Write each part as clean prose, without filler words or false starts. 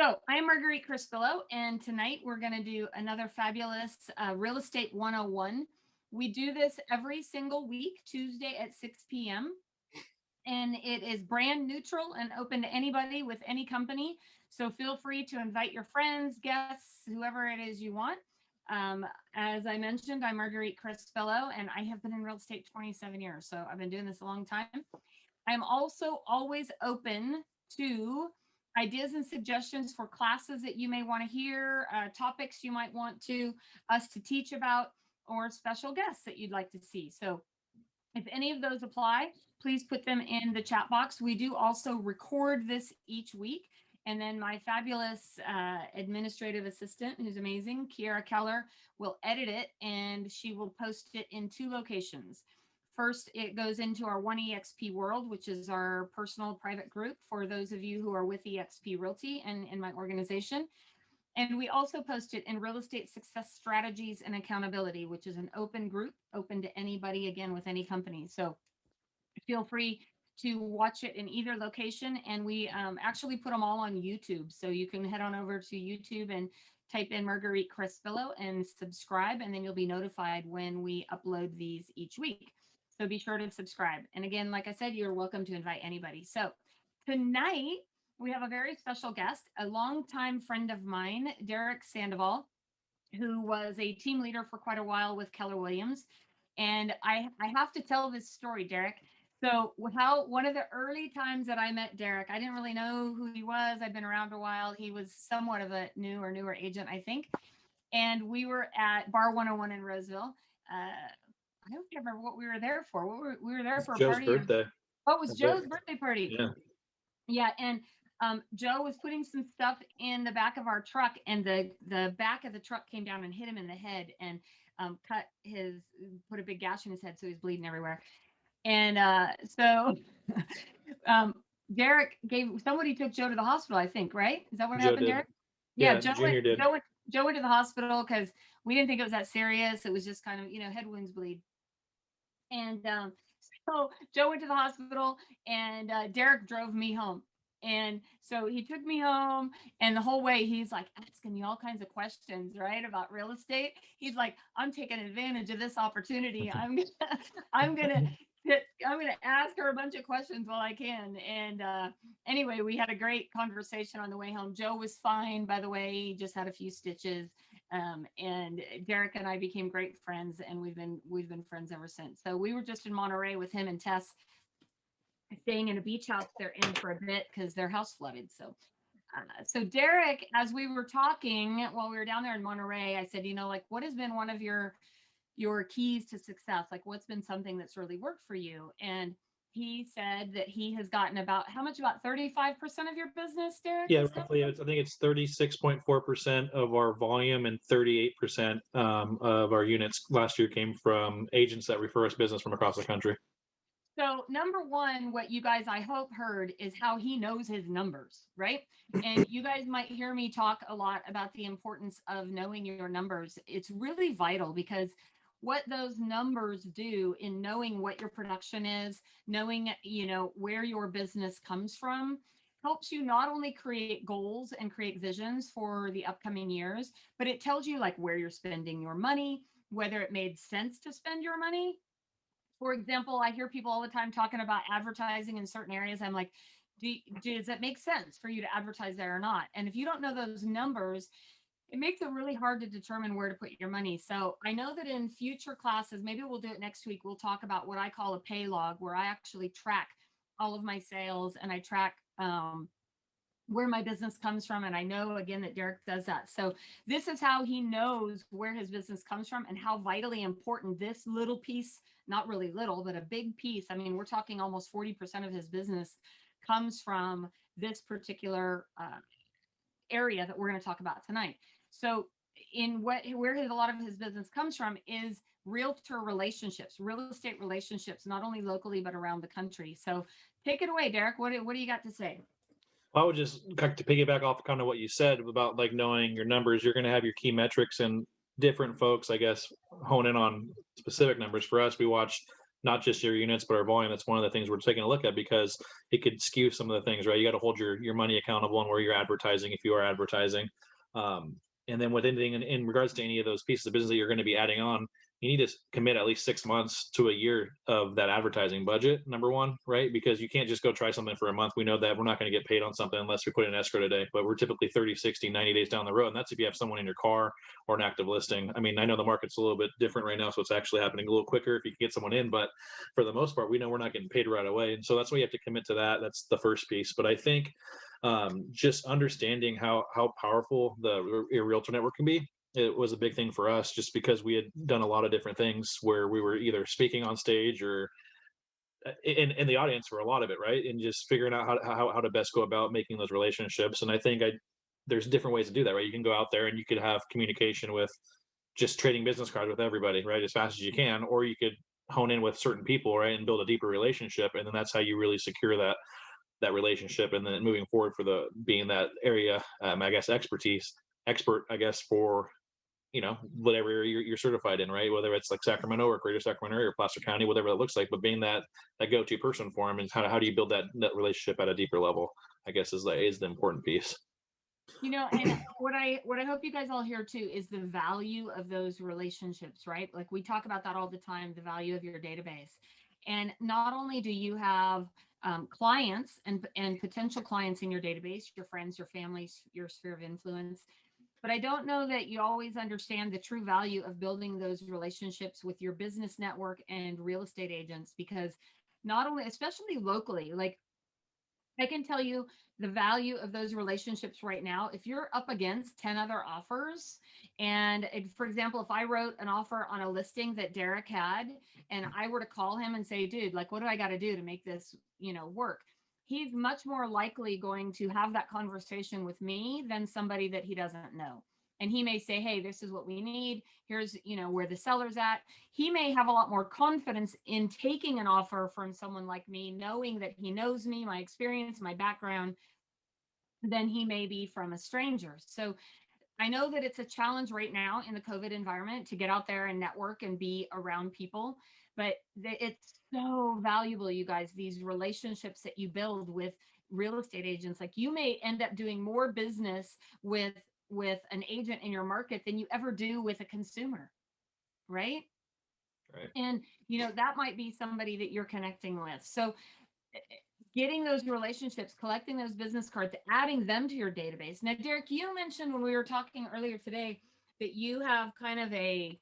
So I'm Marguerite Crespillo, and tonight we're going to do another fabulous Real Estate 101. We do this every single week, Tuesday at 6 p.m., and it is brand neutral and open to anybody with any company. So feel free to invite your friends, guests, whoever it is you want. As I mentioned, I'm Marguerite Crespillo, and I have been in real estate 27 years. So I've been doing this a long time. I'm also always open to ideas and suggestions for classes that you may want to hear, topics you might want to us to teach about, or special guests that you'd like to see. So if any of those apply, please put them in the chat box. We do also record this each week. And then my fabulous administrative assistant, who's amazing, Kiara Keller, will edit it and she will post it in two locations. First, it goes into our 1EXP World, which is our personal private group for those of you who are with EXP Realty and in my organization. And we also post it in Real Estate Success Strategies and Accountability, which is an open group, open to anybody, again, with any company. So feel free to watch it in either location. And we actually put them all on YouTube. So you can head on over to YouTube and type in Marguerite Crespillo and subscribe, and then you'll be notified when we upload these each week. So be sure to subscribe. And again, like I said, you're welcome to invite anybody. So tonight, we have a very special guest, a longtime friend of mine, Derek Sandoval, who was a team leader for quite a while with Keller Williams. And I have to tell this story, Derek. So how one of the early times that I met Derek, I didn't really know who he was. I'd been around a while. He was somewhat of a newer agent, I think. And we were at Bar 101 in Roseville. I don't remember what we were there for. We were there for a Joe's party. birthday. Oh, it was Joe's birthday party. Yeah. Yeah, and Joe was putting some stuff in the back of our truck, and the back of the truck came down and hit him in the head and put a big gash in his head, so he's bleeding everywhere. And so Derek somebody took Joe to the hospital, I think, right? Is that what Joe happened, did. Derek? Yeah, Yeah, Junior did. Joe went to the hospital because we didn't think it was that serious. It was just kind of, head wounds bleed. And so Joe went to the hospital, and Derek drove me home. And so he took me home, and the whole way he's like asking me all kinds of questions, right, about real estate. He's like, I'm taking advantage of this opportunity. I'm gonna I'm gonna ask her a bunch of questions while I can. And anyway, we had a great conversation on the way home. Joe was fine, by the way. He just had a few stitches. And Derek and I became great friends, and we've been friends ever since. So we were just in Monterey with him and Tess, staying in a beach house they're in for a bit because their house flooded. So Derek, as we were talking while we were down there in Monterey, I said, like, what has been one of your keys to success? Like, what's been something that's really worked for you? And he said that he has gotten about 35% of your business, Derek? Yeah, roughly. I think it's 36.4% of our volume and 38% of our units last year came from agents that refer us business from across the country. So number one, what you guys, I hope, heard is how he knows his numbers, right? And you guys might hear me talk a lot about the importance of knowing your numbers. It's really vital because what those numbers do in knowing what your production is, knowing, where your business comes from, helps you not only create goals and create visions for the upcoming years, but it tells you like where you're spending your money, whether it made sense to spend your money. For example, I hear people all the time talking about advertising in certain areas. I'm like, does it make sense for you to advertise there or not? And if you don't know those numbers, it makes it really hard to determine where to put your money. So I know that in future classes, maybe we'll do it next week, we'll talk about what I call a Paylog, where I actually track all of my sales and I track where my business comes from. And I know, again, that Derek does that. So this is how he knows where his business comes from and how vitally important this little piece, not really little, but a big piece. I mean, we're talking almost 40% of his business comes from this particular area that we're going to talk about tonight. So where a lot of his business comes from is realtor relationships, real estate relationships, not only locally, but around the country. So take it away, Derek. What do you got to say? I would just like to piggyback off kind of what you said about like knowing your numbers. You're going to have your key metrics, and different folks, I guess, hone in on specific numbers. For us, we watched not just your units, but our volume. That's one of the things we're taking a look at, because it could skew some of the things, right? You got to hold your money accountable and where you're advertising, if you are advertising. Um, and then with anything in regards to any of those pieces of business that you're going to be adding on, you need to commit at least 6 months to a year of that advertising budget, number one, right? Because you can't just go try something for a month. We know that we're not going to get paid on something unless we put in escrow today, but we're typically 30, 60, 90 days down the road. And that's if you have someone in your car or an active listing. I mean, I know the market's a little bit different right now, so it's actually happening a little quicker if you can get someone in, but for the most part, we know we're not getting paid right away. And so that's why you have to commit to that. That's the first piece. But I think just understanding how powerful the realtor network can be, it was a big thing for us, just because we had done a lot of different things where we were either speaking on stage or in the audience for a lot of it, right? And just figuring out how to best go about making those relationships. And I think there's different ways to do that, right? You can go out there and you could have communication with just trading business cards with everybody, right, as fast as you can, or you could hone in with certain people, right, and build a deeper relationship, and then that's how you really secure that relationship, and then moving forward for the being that area, I guess, expert, I guess, for whatever you're certified in, right? Whether it's like Sacramento or Greater Sacramento area or Placer County, whatever that looks like, but being that go-to person for them, and how do you build that relationship at a deeper level, I guess, is the important piece. And what I hope you guys all hear too is the value of those relationships, right? Like we talk about that all the time, the value of your database. And not only do you have clients and potential clients in your database, your friends, your families, your sphere of influence, but I don't know that you always understand the true value of building those relationships with your business network and real estate agents, because not only, especially locally, like I can tell you the value of those relationships right now. If you're up against 10 other offers, and for example, if I wrote an offer on a listing that Derek had, and I were to call him and say, dude, like, what do I got to do to make this, work? He's much more likely going to have that conversation with me than somebody that he doesn't know. And he may say, hey, this is what we need. Here's, where the seller's at. He may have a lot more confidence in taking an offer from someone like me, knowing that he knows me, my experience, my background, than he may be from a stranger. So I know that it's a challenge right now in the COVID environment to get out there and network and be around people, but it's so valuable, you guys, these relationships that you build with real estate agents. Like you may end up doing more business with an agent in your market than you ever do with a consumer, right? Right. And that might be somebody that you're connecting with. So getting those relationships, collecting those business cards, adding them to your database. Now, Derek, you mentioned when we were talking earlier today that you have kind of a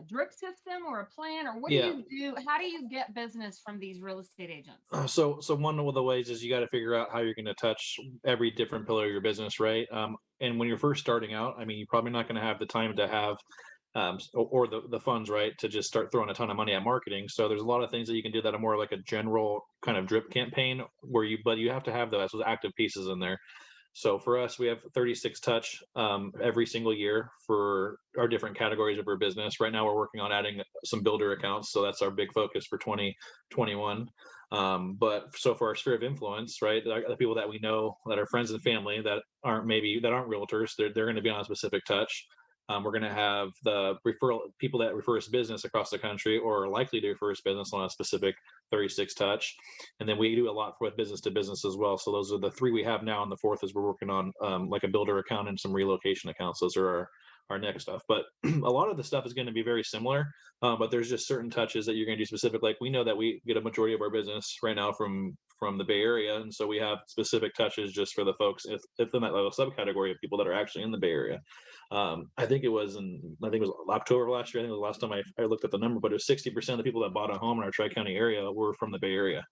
drip system or a plan, or what do Yeah. you do? How do you get business from these real estate agents? So one of the ways is you got to figure out how you're going to touch every different pillar of your business, right? And when you're first starting out, I mean, you're probably not going to have the time to have or the funds, right, to just start throwing a ton of money at marketing. So there's a lot of things that you can do that are more like a general kind of drip campaign, but you have to have those active pieces in there. So for us, we have 36 touch every single year for our different categories of our business. Right now, we're working on adding some builder accounts, so that's our big focus for 2021. But so for our sphere of influence, right, the people that we know that are friends and family that aren't realtors, they're going to be on a specific touch. We're going to have the referral people that refer us business across the country or are likely to refer us business on a specific 36 touch. And then we do a lot with business to business as well. So those are the three we have now. And the fourth is we're working on like a builder account and some relocation accounts. Those are our next stuff. But a lot of the stuff is going to be very similar, but there's just certain touches that you're going to do specific. Like we know that we get a majority of our business right now from the Bay Area, and so we have specific touches just for the folks if in that little subcategory of people that are actually in the Bay Area. I think it was October of last year. I think it was the last time I looked at the number, but it was 60% of the people that bought a home in our Tri-County area were from the Bay Area.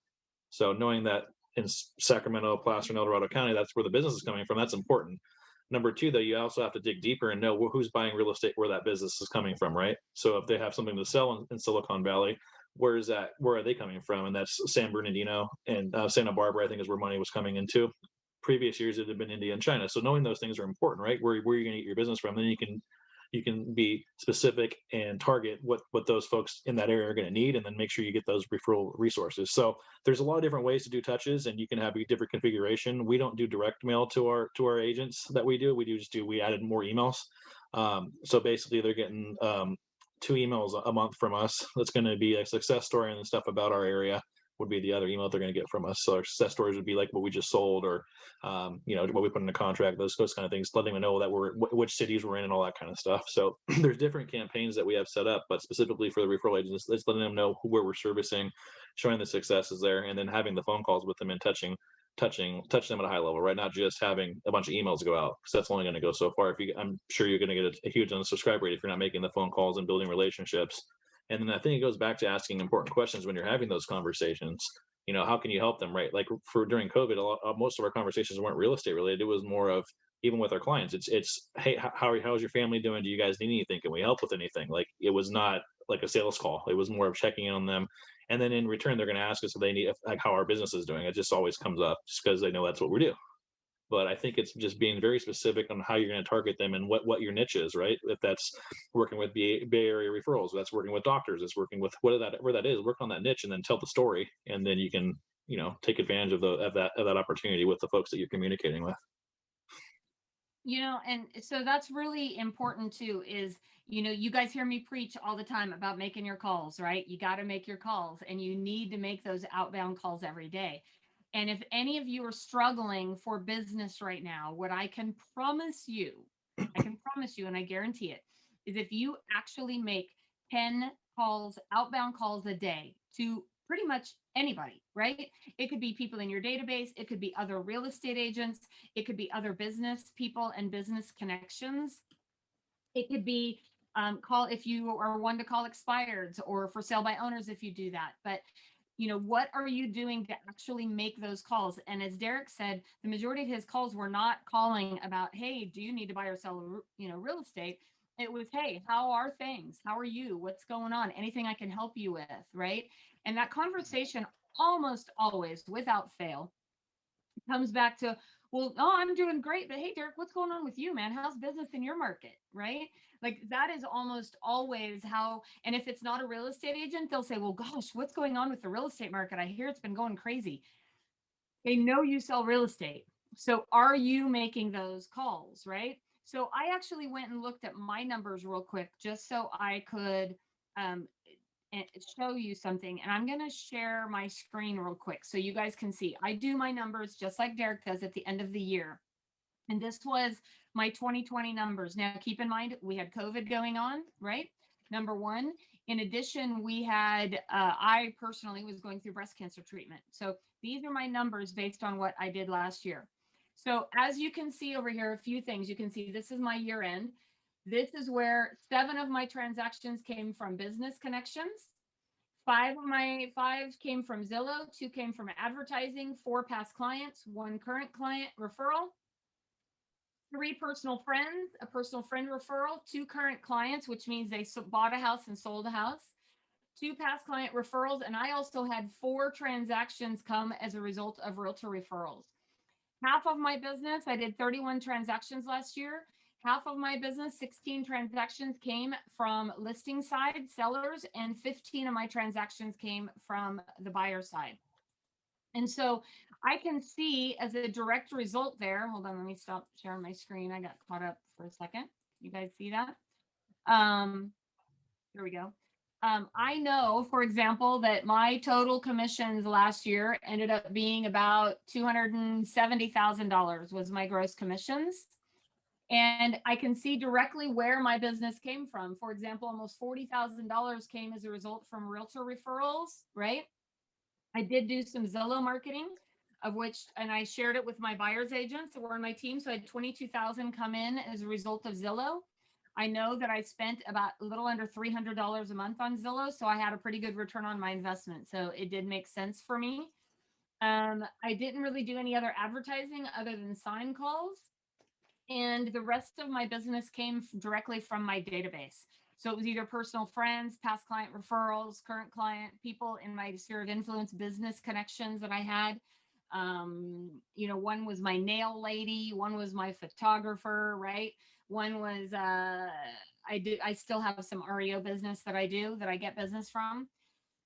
So knowing that in Sacramento, Placer, and El Dorado County, that's where the business is coming from, that's important. Number two, though, you also have to dig deeper and know who's buying real estate, where that business is coming from, right? So if they have something to sell in Silicon Valley, where are they coming from? And that's San Bernardino and Santa Barbara, I think, is where money was coming into. Previous years it had been India and China. So knowing those things are important, right? Where you're going to get your business from, then you can be specific and target what those folks in that area are going to need, and then make sure you get those referral resources. So there's a lot of different ways to do touches, and you can have a different configuration. We don't do direct mail to our agents that we do. We added more emails. So basically they're getting 2 emails a month from us. That's going to be a success story and stuff about our area would be the other email they're going to get from us. So our success stories would be like what we just sold, or what we put in a contract, those kind of things, letting them know that we're which cities we're in and all that kind of stuff. So there's different campaigns that we have set up, but specifically for the referral agents, it's letting them know where we're servicing, showing the successes there, and then having the phone calls with them and touch them at a high level, right? Not just having a bunch of emails go out, because that's only going to go so far. I'm sure you're going to get a huge unsubscribe rate if you're not making the phone calls and building relationships. And then I think it goes back to asking important questions when you're having those conversations. How can you help them, right? Like for during COVID, most of our conversations weren't real estate related. It was more of, even with our clients, it's hey, how's your family doing? Do you guys need anything? Can we help with anything? Like, it was not like a sales call. It was more of checking in on them, and then in return they're going to ask us if they need, like, how our business is doing. It just always comes up just because they know that's what we do. But I think it's just being very specific on how you're going to target them and what your niche is, right? If that's working with Bay Area referrals, that's working with doctors, that's working with where that is, work on that niche and then tell the story, and then you can take advantage of that opportunity with the folks that you're communicating with. And so that's really important too, is, you guys hear me preach all the time about making your calls, right? You got to make your calls, and you need to make those outbound calls every day. And if any of you are struggling for business right now, what I can promise you, and I guarantee it, is if you actually make 10 calls, outbound calls a day to pretty much anybody, right? It could be people in your database, it could be other real estate agents, it could be other business people and business connections. It could be call if you are one to call expireds, or for sale by owners if you do that. But what are you doing to actually make those calls? And as Derek said, the majority of his calls were not calling about, hey, do you need to buy or sell real estate? It was, hey, how are things? How are you? What's going on? Anything I can help you with, right? And that conversation almost always, without fail, comes back to, well, oh, I'm doing great, but hey, Derek, what's going on with you, man? How's business in your market, right? Like, that is almost always how. And if it's not a real estate agent, they'll say, well, gosh, what's going on with the real estate market? I hear it's been going crazy. They know you sell real estate. So are you making those calls, right? So I actually went and looked at my numbers real quick, just so I could um, show you something. And I'm going to share my screen real quick so you guys can see. I do my numbers just like Derek does at the end of the year. And this was my 2020 numbers. Now, keep in mind, we had COVID going on, right? Number one. In addition, we had, I personally was going through breast cancer treatment. So these are my numbers based on what I did last year. So as you can see over here, a few things. You can see this is my year end. This is where 7 of my transactions came from business connections. 5 came from Zillow, 2 came from advertising, 4 past clients, 1 current client referral, 3 personal friends, a personal friend referral, 2 current clients, which means they bought a house and sold a house, 2 past client referrals, and I also had 4 transactions come as a result of realtor referrals. Half of my business, I did 31 transactions last year. Half of my business, 16 transactions, came from listing side sellers, and 15 of my transactions came from the buyer side. And so I can see as a direct result there, hold on, let me stop sharing my screen. I got caught up for a second. You guys see that? Here we go. I know, for example, that my total commissions last year ended up being about $270,000 was my gross commissions. And I can see directly where my business came from. For example, almost $40,000 came as a result from realtor referrals, right? I did do some Zillow marketing, of which, and I shared it with my buyer's agents that were on my team. So I had 22,000 come in as a result of Zillow. I know that I spent about a little under $300 a month on Zillow. So I had a pretty good return on my investment. So it did make sense for me. I didn't really do any other advertising other than sign calls. And the rest of my business came directly from my database. So it was either personal friends, past client referrals, current client, people in my sphere of influence, business connections that I had. One was my nail lady, one was my photographer, right? One was I still have some REO business that I do that I get business from.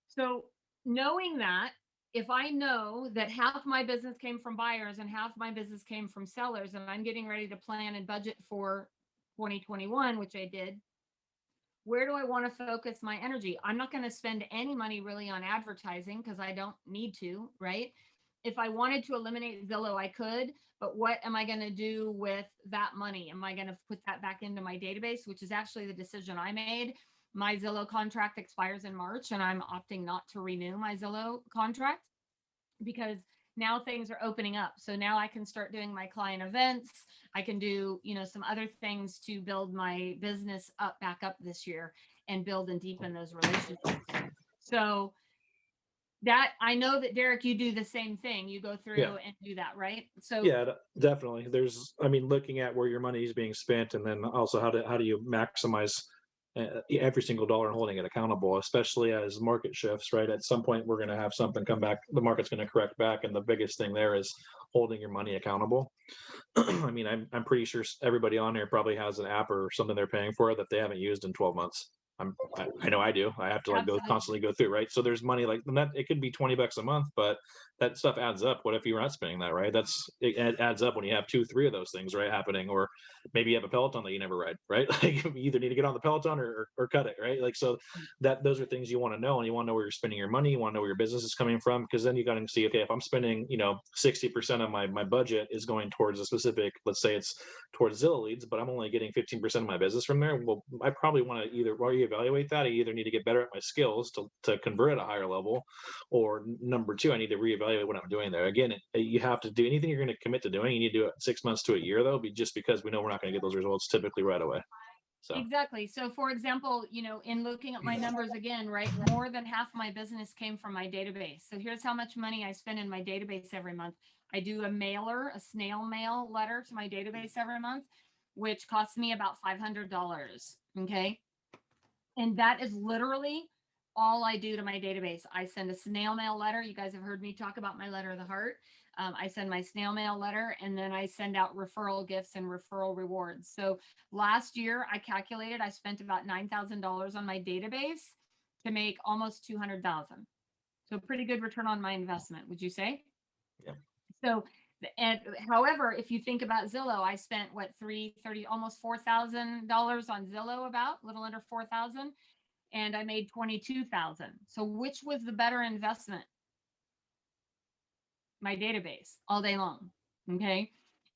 So knowing that, if I know that half my business came from buyers and half my business came from sellers, and I'm getting ready to plan and budget for 2021, which I did, where do I want to focus my energy? I'm not going to spend any money really on advertising because I don't need to, right? If I wanted to eliminate Zillow, I could, but what am I going to do with that money? Am I going to put that back into my database, which is actually the decision I made? My Zillow contract expires in March, and I'm opting not to renew my Zillow contract because now things are opening up. So now I can start doing my client events. I can do, some other things to build my business back up this year and build and deepen those relationships. So that, I know that Derek, you do the same thing. You go through Yeah. and do that, right? So Yeah, definitely. There's, I mean, looking at where your money is being spent, and then also how do you maximize every single dollar and holding it accountable, especially as market shifts, right? At some point, we're going to have something come back. The market's going to correct back, and the biggest thing there is holding your money accountable. I mean, I'm pretty sure everybody on here probably has an app or something they're paying for that they haven't used in 12 months. I know I do. I have to like go absolutely. constantly go through, right? So there's money like that. It could be $20 a month, but that stuff adds up. What if you're not spending that, right? It adds up when you have 2, 3 of those things, right, happening. Or maybe you have a Peloton that you never ride, right? Like you either need to get on the Peloton or cut it, right? Like, so that those are things you want to know, and you want to know where you're spending your money. You want to know where your business is coming from, because then you got to see, okay, if I'm spending 60% of my budget is going towards a specific, let's say it's towards Zillow leads, but I'm only getting 15% of my business from there. Well, I probably want to either reevaluate that. I either need to get better at my skills to convert at a higher level, or number two, I need to reevaluate what I'm doing there. Again, you have to do anything you're going to commit to doing. You need to do it 6 months to a year, though, just because we know we're not going to get those results typically right away. So Exactly. So for example, in looking at my numbers again, right, more than half my business came from my database. So here's how much money I spend in my database every month. I do a snail mail letter to my database every month, which costs me about $500. Okay. And that is literally all I do to my database. I send a snail mail letter. You guys have heard me talk about my letter of the heart. I send my snail mail letter, and then I send out referral gifts and referral rewards. So last year I calculated I spent about $9,000 on my database to make almost 200,000. So pretty good return on my investment, would you say? yeah. So, and however, if you think about Zillow, I spent what, 330, almost $4,000 on Zillow, about a little under 4,000, and I made 22,000. So which was the better investment? My database all day long. Okay.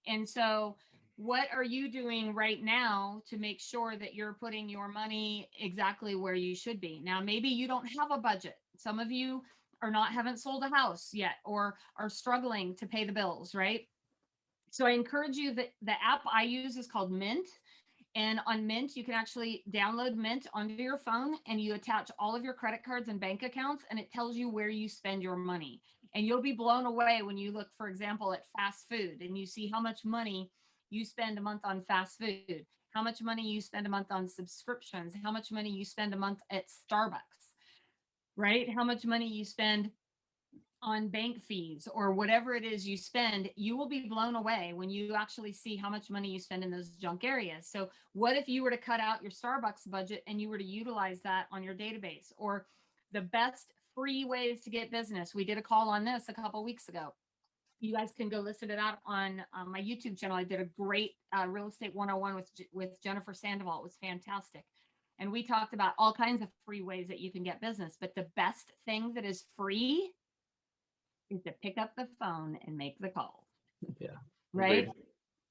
And so what are you doing right now to make sure that you're putting your money exactly where you should be? Now, maybe you don't have a budget. Some of you haven't sold a house yet, or are struggling to pay the bills, right? So I encourage you, that the app I use is called Mint. And on Mint, you can actually download Mint onto your phone, and you attach all of your credit cards and bank accounts, and it tells you where you spend your money. And you'll be blown away when you look, for example, at fast food, and you see how much money you spend a month on fast food, how much money you spend a month on subscriptions, how much money you spend a month at Starbucks, right? How much money you spend on bank fees, or whatever it is you spend. You will be blown away when you actually see how much money you spend in those junk areas. So what if you were to cut out your Starbucks budget and you were to utilize that on your database? Or the best free ways to get business. We did a call on this a couple weeks ago. You guys can go listen to that on my YouTube channel. I did a great real estate 101 with Jennifer Sandoval. It was fantastic. And we talked about all kinds of free ways that you can get business. But the best thing that is free is to pick up the phone and make the call. Yeah. Right? Agreed.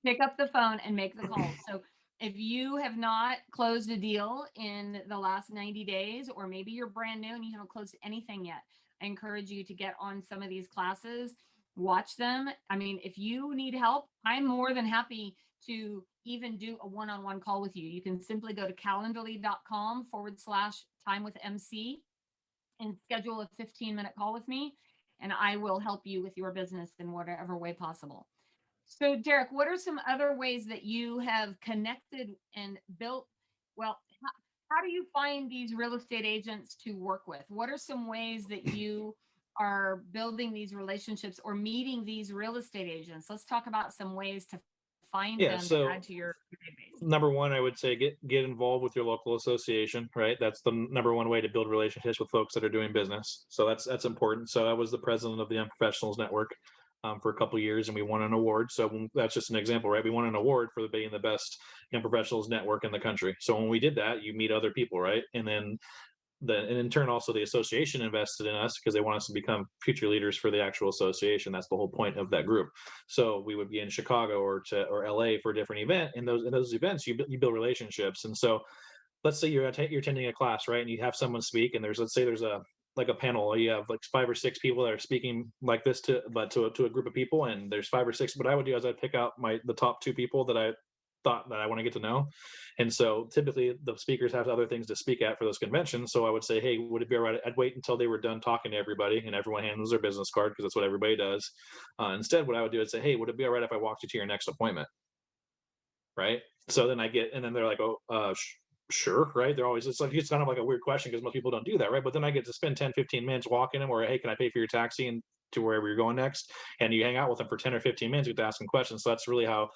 Pick up the phone and make the call. So if you have not closed a deal in the last 90 days, or maybe you're brand new and you haven't closed anything yet, I encourage you to get on some of these classes, watch them. I mean, if you need help, I'm more than happy to even do a one-on-one call with you. You can simply go to calendly.com/time with MC and schedule a 15-minute call with me, and I will help you with your business in whatever way possible. So, Derek, what are some other ways that you have connected and built? Well, how do you find these real estate agents to work with? What are some ways that you are building these relationships or meeting these real estate agents? Let's talk about some ways to find Yeah. them to So add to your database. number one, I would say get involved with your local association, right? That's the number one way to build relationships with folks that are doing business. So that's important. So I was the president of the Young Professionals Network. for a couple of years, and we won an award. So that's just an example, right? We won an award for being the best young professionals network in the country. So when we did that, you meet other people, right? And then and in turn also the association invested in us because they want us to become future leaders for the actual association. That's the whole point of that group. So we would be in Chicago or LA for a different event. In those events, you build relationships. And so let's say you're attending a class, right, and you have someone speak, and let's say there's a like a panel. You have like 5 or 6 people that are speaking like this to a group of people, and there's 5 or 6. What I would do is I'd pick out the top 2 people that I thought that I want to get to know. And so typically the speakers have other things to speak at for those conventions. So I would say, hey, would it be all right? I'd wait until they were done talking to everybody and everyone handles their business card because that's what everybody does. Instead, what I would do is say, hey, would it be all right if I walked you to your next appointment? Right. So then and then they're like, oh, sure. Right. It's kind of like a weird question because most people don't do that. Right. But then I get to spend 10, 15 minutes walking them or, hey, can I pay for your taxi and to wherever you're going next? And you hang out with them for 10 or 15 minutes, you get to ask them questions. So that's really how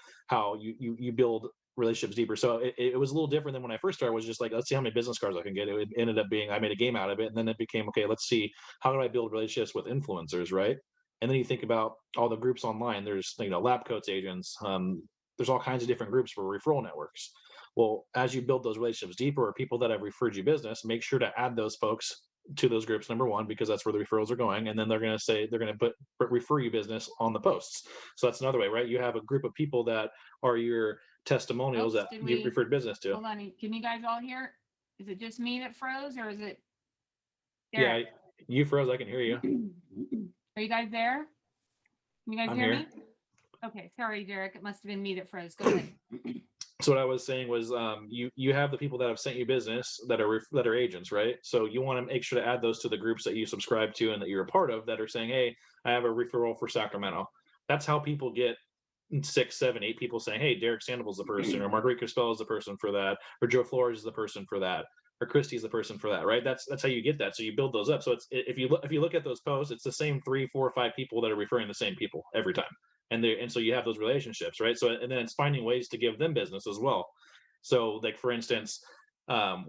you build relationships deeper. So it was a little different than when I first started. Was just like, let's see how many business cards I can get. It ended up being I made a game out of it, and then it became okay. Let's see how do I build relationships with influencers, right? And then you think about all the groups online. There's lab coats agents. There's all kinds of different groups for referral networks. Well, as you build those relationships deeper, or people that have referred you business, make sure to add those folks to those groups. Number one, because that's where the referrals are going, and then they're going to put refer you business on the posts. So that's another way, right? You have a group of people that are your testimonials Oops, that did you we referred business to. hold on? Can you guys all hear? Is it just me that froze, or is it Yeah, Derek? you froze. I can hear you. Are you guys there? Can you guys I'm hear here. me? Okay, sorry, Derek. It must have been me that froze. Go ahead. So what I was saying was, you have the people that have sent you business that are agents, right? So you want to make sure to add those to the groups that you subscribe to and that you're a part of that are saying, hey, I have a referral for Sacramento. That's how people get 6, 7, 8 people saying, hey, Derek Sandoval's the person, or Marguerite Crespillo is the person for that, or Joe Flores is the person for that, or Christie's the person for that, right? That's how you get that. So you build those up. So if you look at those posts, it's the same 3, 4, 5 people that are referring the same people every time, and so you have those relationships, right? So and then it's finding ways to give them business as well. So like for instance, I'm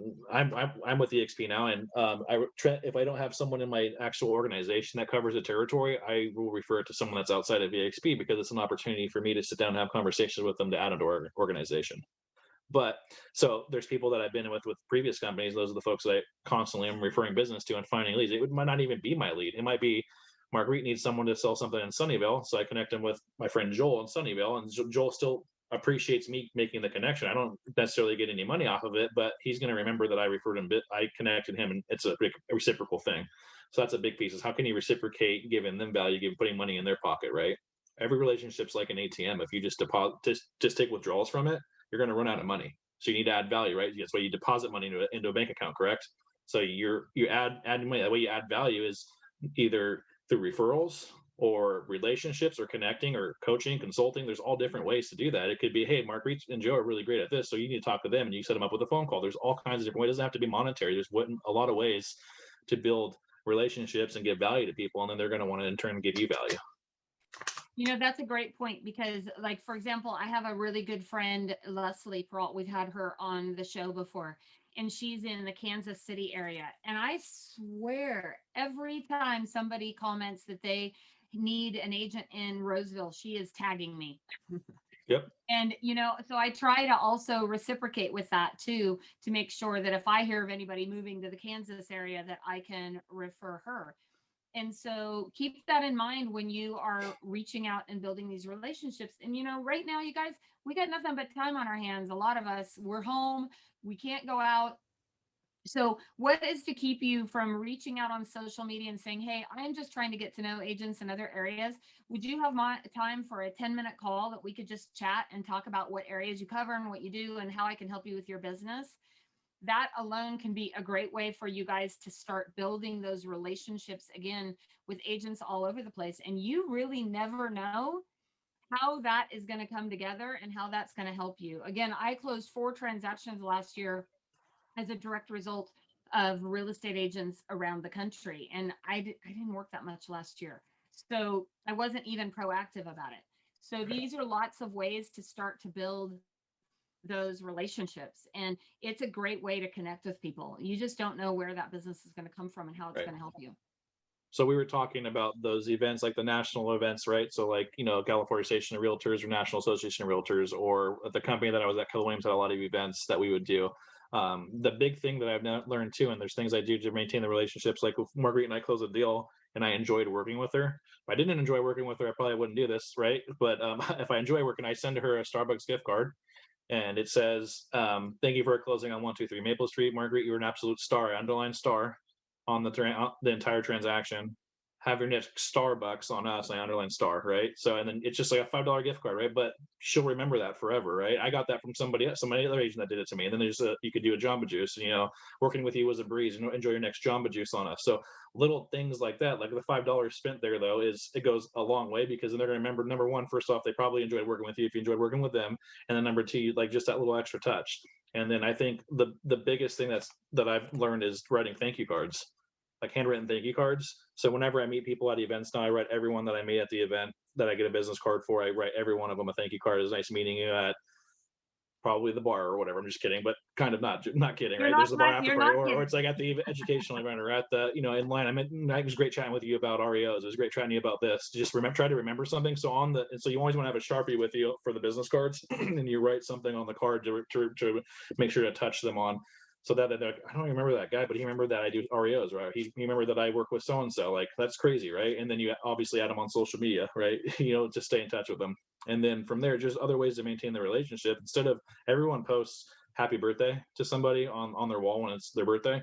with EXP now, and if I don't have someone in my actual organization that covers a territory, I will refer it to someone that's outside of EXP because it's an opportunity for me to sit down and have conversations with them to add into our organization. But so there's people that I've been with previous companies. Those are the folks that I constantly am referring business to and finding leads. Might not even be my lead. It might be Marguerite needs someone to sell something in Sunnyvale, so I connect him with my friend Joel in Sunnyvale, and Joel still appreciates me making the connection. I don't necessarily get any money off of it, but he's going to remember that I referred him. I connected him, and it's a reciprocal thing. So that's a big piece. Is how can you reciprocate, giving them value, putting money in their pocket, right? Every relationship's like an ATM. If you just deposit, just take withdrawals from it, you're going to run out of money. So you need to add value, right? That's why you deposit money into a bank account, correct? So you add money. That way you add value is either through referrals or relationships or connecting or coaching, consulting. There's all different ways to do that. It could be, hey, Marguerite and Joe are really great at this, so you need to talk to them and you set them up with a phone call. There's all kinds of different ways. It doesn't have to be monetary. There's a lot of ways to build relationships and give value to people, and then they're going to want to in turn give you value. That's a great point because, like, for example, I have a really good friend, Leslie Peralt. We've had her on the show before, and she's in the Kansas City area. And I swear, every time somebody comments that they need an agent in Roseville, she is tagging me. Yep. And, so I try to also reciprocate with that too, to make sure that if I hear of anybody moving to the Kansas area, that I can refer her. And so keep that in mind when you are reaching out and building these relationships. And, right now, you guys, we got nothing but time on our hands. A lot of us, we're home, we can't go out. So what is to keep you from reaching out on social media and saying, hey, I'm just trying to get to know agents in other areas. Would you have time for a 10-minute call that we could just chat and talk about what areas you cover and what you do and how I can help you with your business? That alone can be a great way for you guys to start building those relationships again with agents all over the place. And you really never know how that is going to come together and how that's going to help you. Again, I closed 4 transactions last year as a direct result of real estate agents around the country. And I didn't work that much last year. So I wasn't even proactive about it. So these are lots of ways to start to build those relationships. And it's a great way to connect with people. You just don't know where that business is going to come from and how it's Right. going to help you. So we were talking about those events, like the national events, right? So like, California Station of Realtors or National Association of Realtors, or the company that I was at, Keller Williams, had a lot of events that we would do. The big thing that I've learned too, and there's things I do to maintain the relationships, like with Marguerite and I closed a deal and I enjoyed working with her. If I didn't enjoy working with her, I probably wouldn't do this, right? But if I enjoy working, I send her a Starbucks gift card and it says, "Thank you for closing on 123 Maple Street, Marguerite. You're an absolute star. Underline star on the entire transaction. Have your next Starbucks on us. I underline star, right? So, and then it's just like a $5 gift card, right? But she'll remember that forever, right? I got that from somebody else, somebody other agent that did it to me. And then you could do a Jamba Juice, and working with you was a breeze. And enjoy your next Jamba Juice on us. So little things like that, like the $5 spent there, though, it goes a long way, because then they're going to remember, number one, first off, they probably enjoyed working with you if you enjoyed working with them, and then number two, like just that little extra touch. And then I think the biggest thing that I've learned is writing thank you cards, like handwritten thank you cards. So whenever I meet people at events now, I write everyone that I meet at the event that I get a business card for. I write every one of them a thank you card. It's nice meeting you at probably the bar or whatever. I'm just kidding, but kind of not kidding, You're right? not There's a bar after you're party, not or kidding. it's like at the educational event, or at the in line. It was great chatting with you about REOs. It was great chatting to you about this. Just try to remember something. So so you always want to have a Sharpie with you for the business cards, and you write something on the card to make sure to touch them on. So that they're like, I don't remember that guy, but he remembered that I do REOs, right? He remembered that I work with so and so. Like, that's crazy, right? And then you obviously add them on social media, right? To stay in touch with them. And then from there, just other ways to maintain the relationship. Instead of everyone posts happy birthday to somebody on their wall when it's their birthday,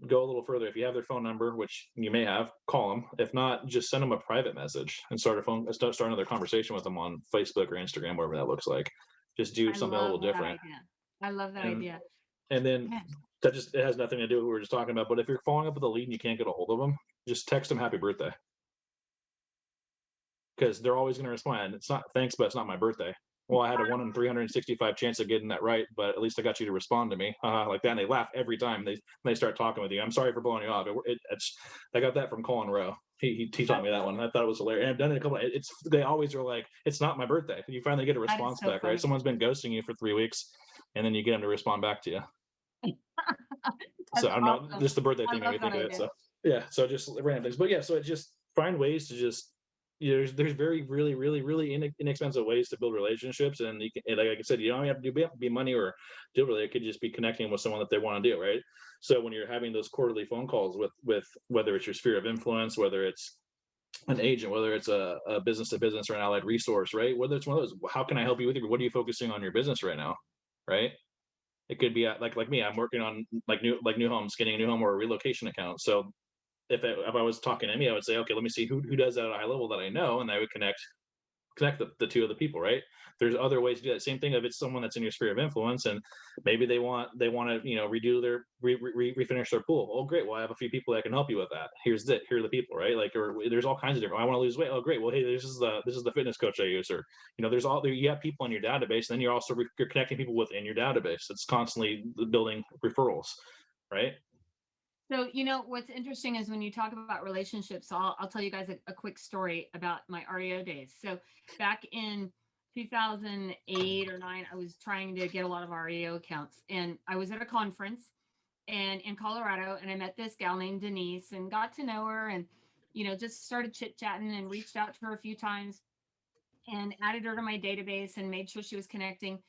go a little further. If you have their phone number, which you may have, call them. If not, just send them a private message and start another conversation with them on Facebook or Instagram, whatever that looks like. Just do I something a little love that different. idea. I love that And idea. and then Yeah. it has nothing to do with what we were just talking about. But if you're following up with a lead and you can't get a hold of them, just text them happy birthday, because they're always going to respond. It's not thanks, but it's not my birthday. Well, I had a 1 in 365 chance of getting that right, but at least I got you to respond to me, like that. And they laugh every time they start talking with you. I'm sorry for blowing you off. I got that from Colin Rowe. He taught me that one. I thought it was hilarious. And I've done it a couple. They always are like, it's not my birthday. You finally get a That is response so back, right? funny. Someone's been ghosting you for 3 weeks, and then you get them to respond back to you. So That's I don't know, awesome. just the birthday I thing made love me that think of it. idea. So yeah, so just random things. But yeah, so it just find ways to just there's very really really really inexpensive ways to build relationships, and you can, and like I said, you don't have to be money or deal with it. It could just be connecting with someone that they want to do, right? So when you're having those quarterly phone calls with whether it's your sphere of influence, whether it's an agent, whether it's a business to business or an allied resource, right? Whether it's one of those, how can I help you with it? What are you focusing on your business right now, right? It could be like me. I'm working on new homes, getting a new home or a relocation account. So if I was talking to me, I would say, okay, let me see who does that at a high level that I know, and I would connect the two of the people, right? There's other ways to do that. Same thing if it's someone that's in your sphere of influence, and maybe they want to redo their refinish their pool. Oh, great. Well, I have a few people that can help you with that. Here are the people, right? Like, or there's all kinds of different. I want to lose weight. Oh, great. Well, hey, this is the fitness coach I use, or there's all there. You have people in your database, and then you're connecting people within your database. It's constantly building referrals, right? So, what's interesting is when you talk about relationships, so I'll tell you guys a quick story about my REO days. So, back in 2008 or 9, I was trying to get a lot of REO accounts, and I was at a conference and in Colorado, and I met this gal named Denise and got to know her, and just started chit chatting and reached out to her a few times and added her to my database and made sure she was connecting.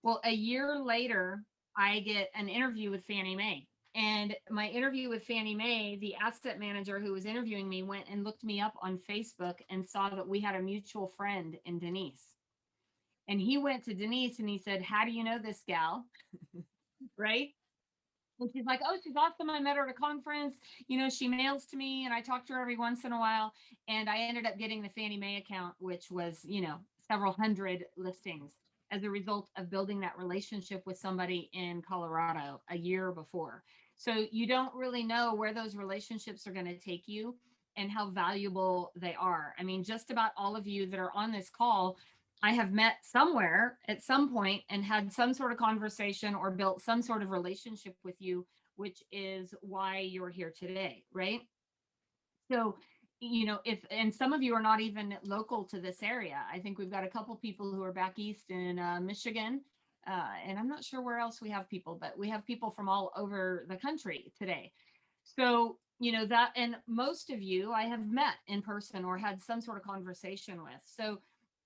Well, a year later, I get an interview with Fannie Mae. And my interview with Fannie Mae, the asset manager who was interviewing me went and looked me up on Facebook and saw that we had a mutual friend in Denise. And he went to Denise and he said, "How do you know this gal?" Right? And she's like, "Oh, she's awesome. I met her at a conference. She mails to me and I talk to her every once in a while." And I ended up getting the Fannie Mae account, which was, several hundred listings as a result of building that relationship with somebody in Colorado a year before. So you don't really know where those relationships are going to take you and how valuable they are. I mean, just about all of you that are on this call, I have met somewhere at some point and had some sort of conversation or built some sort of relationship with you, which is why you're here today, right? So, if, and some of you are not even local to this area. I think we've got a couple people who are back east in Michigan. And I'm not sure where else we have people, but we have people from all over the country today. So, that, and most of you I have met in person or had some sort of conversation with. So,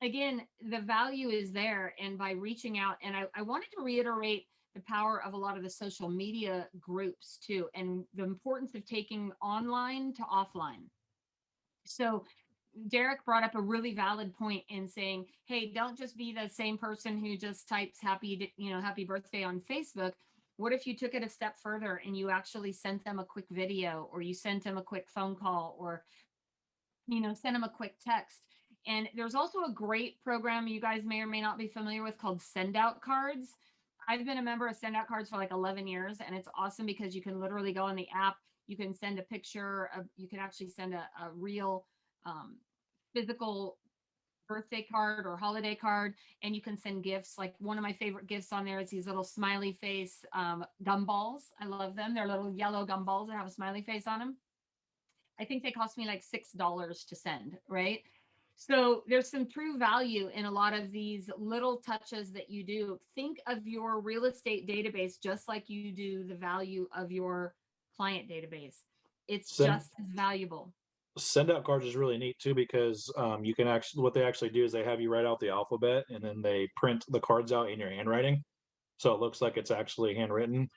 again, the value is there. And by reaching out, and I wanted to reiterate the power of a lot of the social media groups too, and the importance of taking online to offline. So, Derek brought up a really valid point in saying, "Hey, don't just be the same person who just types happy birthday on Facebook. What if you took it a step further and you actually sent them a quick video, or you sent them a quick phone call, or send them a quick text?" And there's also a great program you guys may or may not be familiar with called Send Out Cards. I've been a member of Send Out Cards for like 11 years, and it's awesome because you can literally go on the app, you can send a picture of, you can actually send a real um, physical birthday card or holiday card, and you can send gifts. Like, one of my favorite gifts on there is these little smiley face gumballs. I love them. They're little yellow gumballs that have a smiley face on them. I think they cost me like $6 to send, right? So there's some true value in a lot of these little touches that you do. Think of your real estate database just like you do the value of your client database. It's Send just as valuable. send out cards is really neat too, because you can actually, what they actually do is they have you write out the alphabet and then they print the cards out in your handwriting, so it looks like it's actually handwritten.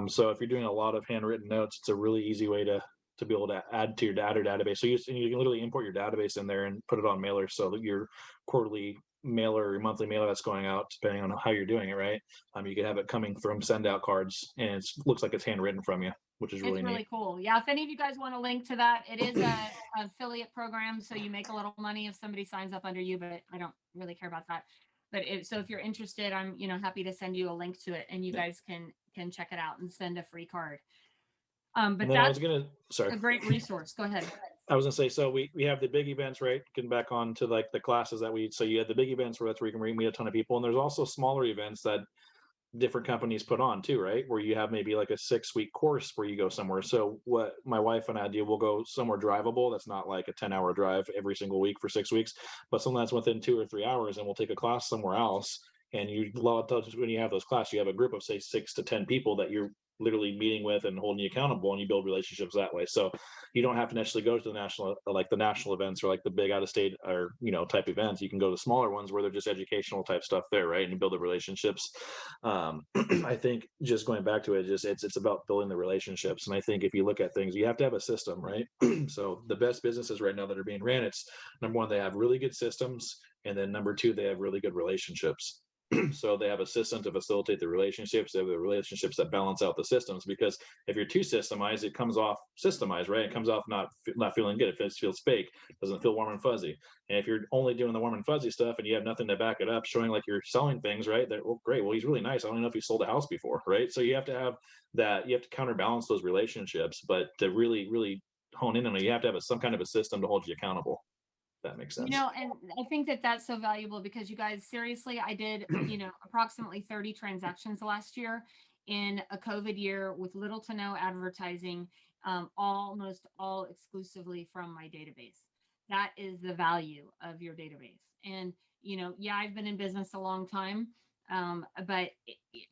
So if you're doing a lot of handwritten notes, it's a really easy way to be able to add to your data database. So you can literally import your database in there and put it on mailers, so that your quarterly mailer or monthly mailer that's going out, depending on how you're doing it, right? You can have it coming from send out cards, and it looks like it's handwritten from you, which is It's really neat. really cool. Yeah, if any of you guys want a link to that, it is a affiliate program, so you make a little money if somebody signs up under you, but I don't really care about that. But so if you're interested, I'm happy to send you a link to it, and you guys can check it out and send a free card. And But then I was that's gonna, sorry, a great resource. Go ahead. I was gonna say, so we have the big events, right? Getting back on to like the classes that so you had the big events where that's where you can meet a ton of people, and there's also smaller events that different companies put on too, right? Where you have maybe like a 6 week course where you go somewhere. So what my wife and I do, we'll go somewhere drivable. That's not like a 10-hour drive every single week for 6 weeks, but something that's within 2 or 3 hours, and we'll take a class somewhere else. And you, a lot of times when you have those classes, you have a group of say 6 to 10 people that you're literally meeting with and holding you accountable, and you build relationships that way. So you don't have to necessarily go to the national, like the national events or like the big out of state or type events. You can go to smaller ones where they're just educational type stuff there, right? And you build the relationships. I think just going back to it, just it's about building the relationships. And I think if you look at things, you have to have a system, right? So the best businesses right now that are being ran, it's number one, they have really good systems, and then number two, they have really good relationships. So they have a system to facilitate the relationships. They have the relationships that balance out the systems. Because if you're too systemized, it comes off systemized, right? It comes off not feeling good. It feels fake. Doesn't feel warm and fuzzy. And if you're only doing the warm and fuzzy stuff and you have nothing to back it up, showing like you're selling things, right? That, well, great. Well, he's really nice. I don't know if he sold a house before, right? So you have to have that. You have to counterbalance those relationships, but to really, really hone in on it, you have to have some kind of a system to hold you accountable. If that makes sense. And I think that that's so valuable because, you guys, seriously, I did, approximately 30 transactions last year in a COVID year with little to no advertising, almost all exclusively from my database. That is the value of your database. And, yeah, I've been in business a long time, but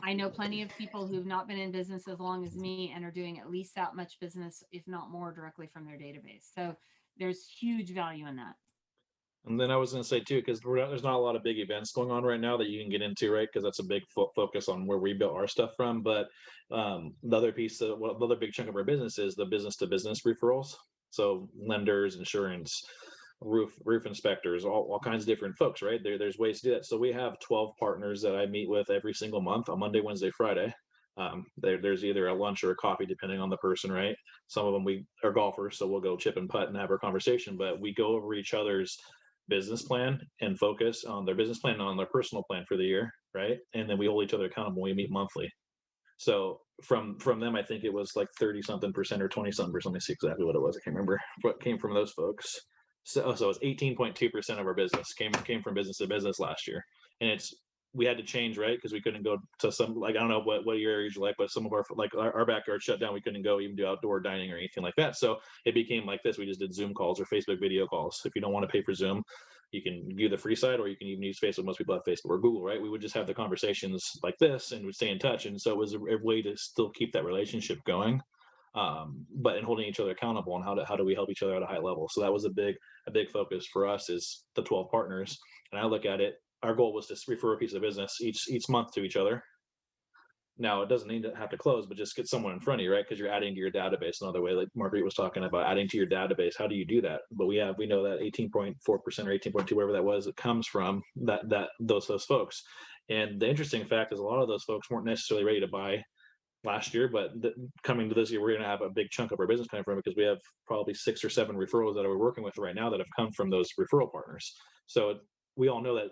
I know plenty of people who've not been in business as long as me and are doing at least that much business, if not more, directly from their database. So there's huge value in that. And then I was going to say too, because there's not a lot of big events going on right now that you can get into, right? Because that's a big focus on where we built our stuff from. But the other piece, the other big chunk of our business is the business to business referrals. So lenders, insurance, roof inspectors, all kinds of different folks, right? There's ways to do that. So we have 12 partners that I meet with every single month on Monday, Wednesday, Friday. There's either a lunch or a coffee depending on the person, right? Some of them we are golfers, so we'll go chip and putt and have our conversation, but we go over each other's business plan and focus on their business plan and on their personal plan for the year, right? And then we hold each other accountable. We meet monthly. So from them, I think it was like 30 something percent or 20 something percent. Let me see exactly what it was. I can't remember what came from those folks. So it's 18.2% of our business came from business to business last year, and we had to change, right? Because we couldn't go to some, like, I don't know what your areas are like, but some of our backyard shut down. We couldn't go even do outdoor dining or anything like that. So it became like this. We just did Zoom calls or Facebook video calls. If you don't want to pay for Zoom, you can do the free side, or you can even use Facebook. Most people have Facebook or Google, right? We would just have the conversations like this and would stay in touch. And so it was a way to still keep that relationship going. but in holding each other accountable, and how do we help each other at a high level. So that was a big focus for us, is the 12 partners. And I look at it, our goal was to refer a piece of business each month to each other. Now, it doesn't need to have to close, but just get someone in front of you, right? Because you're adding to your database. Another way, like Marguerite was talking about, adding to your database. How do you do that? But we know that 18.4% or 18.2, whatever that was, it comes from those folks. And the interesting fact is, a lot of those folks weren't necessarily ready to buy last year, but coming to this year, we're going to have a big chunk of our business coming from it, because we have probably 6 or 7 referrals that we're working with right now that have come from those referral partners. So we all know that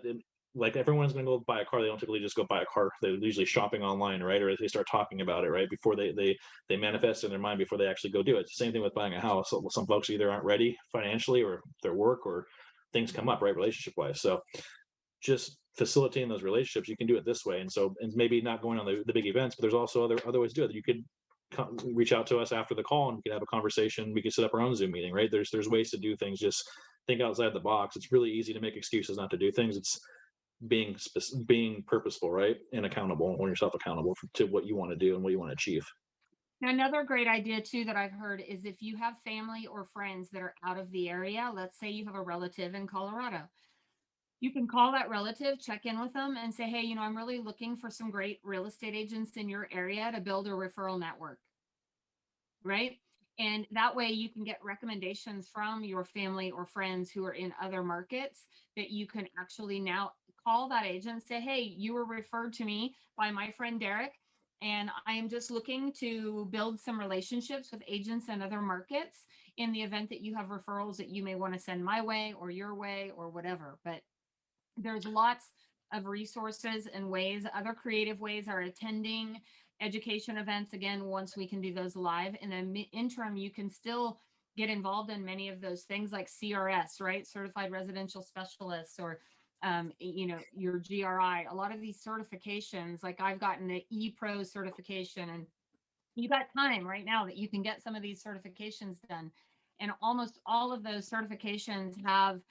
like everyone's going to go buy a car, they don't typically just go buy a car. They're usually shopping online, right? Or they start talking about it, right? Before they manifest in their mind before they actually go do it. It's the same thing with buying a house. So some folks either aren't ready financially, or their work, or things come up, right, relationship wise. So just facilitating those relationships, you can do it this way. And maybe not going on the big events, but there's also other ways to do it. You could reach out to us after the call, and we could have a conversation. We could set up our own Zoom meeting, right? There's ways to do things. Just think outside the box. It's really easy to make excuses not to do things. It's being purposeful, right, and accountable, and holding yourself accountable to what you want to do and what you want to achieve. Now, another great idea too that I've heard is, if you have family or friends that are out of the area, let's say you have a relative in Colorado, you can call that relative, check in with them, and say, hey, I'm really looking for some great real estate agents in your area to build a referral network, right? And that way you can get recommendations from your family or friends who are in other markets, that you can actually now call that agent and say, hey, you were referred to me by my friend Derek, and I am just looking to build some relationships with agents in other markets in the event that you have referrals that you may want to send my way or your way or whatever. But there's lots of resources and ways. Other creative ways are attending education events. Again, once we can do those live. In the interim, you can still get involved in many of those things, like CRS, right? Certified Residential Specialists, or your GRI. A lot of these certifications, like I've gotten the ePro certification, and you got time right now that you can get some of these certifications done. And almost all of those certifications have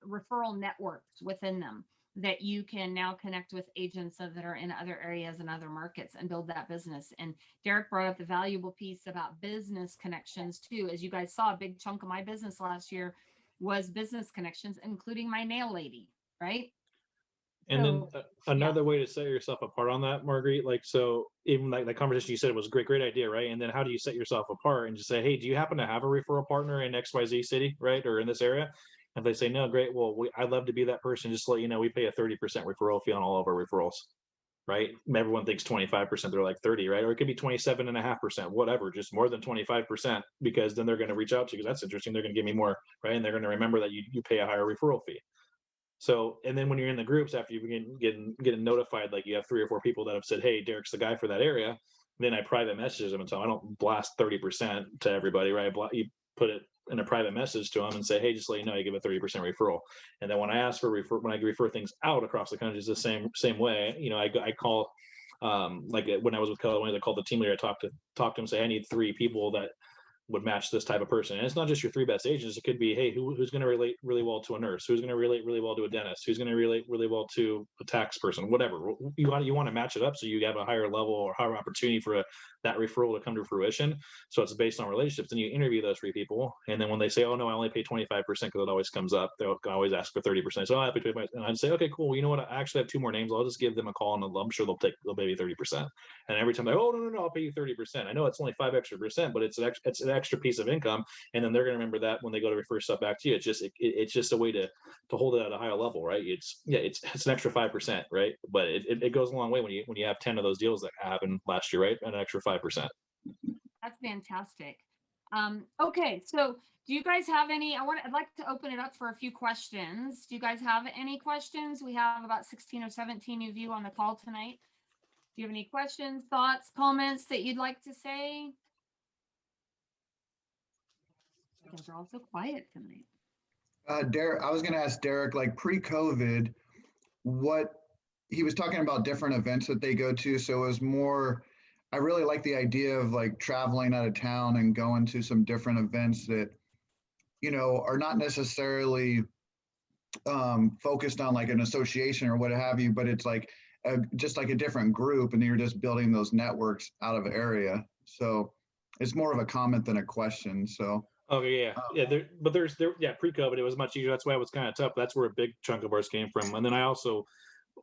referral networks within them that you can now connect with agents that are in other areas and other markets and build that business. And Derek brought up the valuable piece about business connections too. As you guys saw, a big chunk of my business last year was business connections, including my nail lady, right? And then another way to set yourself apart on that, Marguerite, like, so even like the conversation you said, it was a great idea, right? And then how do you set yourself apart and just say, hey, do you happen to have a referral partner in XYZ city, right? Or in this area? And if they say, no, great. Well, I'd love to be that person. Just to let you know, we pay a 30% referral fee on all of our referrals, right? Everyone thinks 25%, they're like 30, right? Or it could be 27.5%, whatever, just more than 25%, because then they're going to reach out to you, because that's interesting. They're going to give me more, right? And they're going to remember that you pay a higher referral fee. So, and then when you're in the groups, after you begin getting notified, like you have 3 or 4 people that have said, hey, Derek's the guy for that area, then I private message them and tell them, I don't blast 30% to everybody, right? You put it in a private message to them and say, hey, just let you know, you give a 30% referral. And then when I ask for when I refer things out across the country, it's the same way. I call, like when I was with Keller Williams, I called the team leader, I talked to him, say, I need 3 people that would match this type of person. And it's not just your 3 best agents. It could be, hey, who's going to relate really well to a nurse? Who's going to relate really well to a dentist? Who's going to relate really well to a tax person? Whatever. You want to match it up so you have a higher level or higher opportunity for that referral to come to fruition. So it's based on relationships. And you interview those 3 people. And then when they say, oh, no, I only pay 25%, because it always comes up, they'll always ask for 30%. So I pay 25%. And I'd say, okay, cool. Well, you know what? I actually have 2 more names. I'll just give them a call, and I'm sure they'll pay me 30%. And every time they're, oh, no, I'll pay you 30%. I know it's only 5 extra percent, but it's an extra piece of income. And then they're going to remember that when they go to refer stuff back to you. It's just a way to hold it at a higher level, right? It's an extra 5%, right? But it goes a long way when you have 10 of those deals that happened last year, right? An extra 5%. That's fantastic. Okay, so do you guys have any? I'd like to open it up for a few questions. Do you guys have any questions? We have about 16 or 17 of you on the call tonight. Do you have any questions, thoughts, comments that you'd like to say? You guys are all so quiet tonight. Derek, I was going to ask Derek, like pre-COVID, what he was talking about different events that they go to. So it was more, I really like the idea of like traveling out of town and going to some different events that, are not necessarily focused on like an association or what have you, but it's like just like a different group, and you're just building those networks out of area. So It's more of a comment than a question. So, Okay, yeah, yeah. Yeah, pre-COVID, it was much easier. That's why it was kind of tough. That's where a big chunk of ours came from. And then I also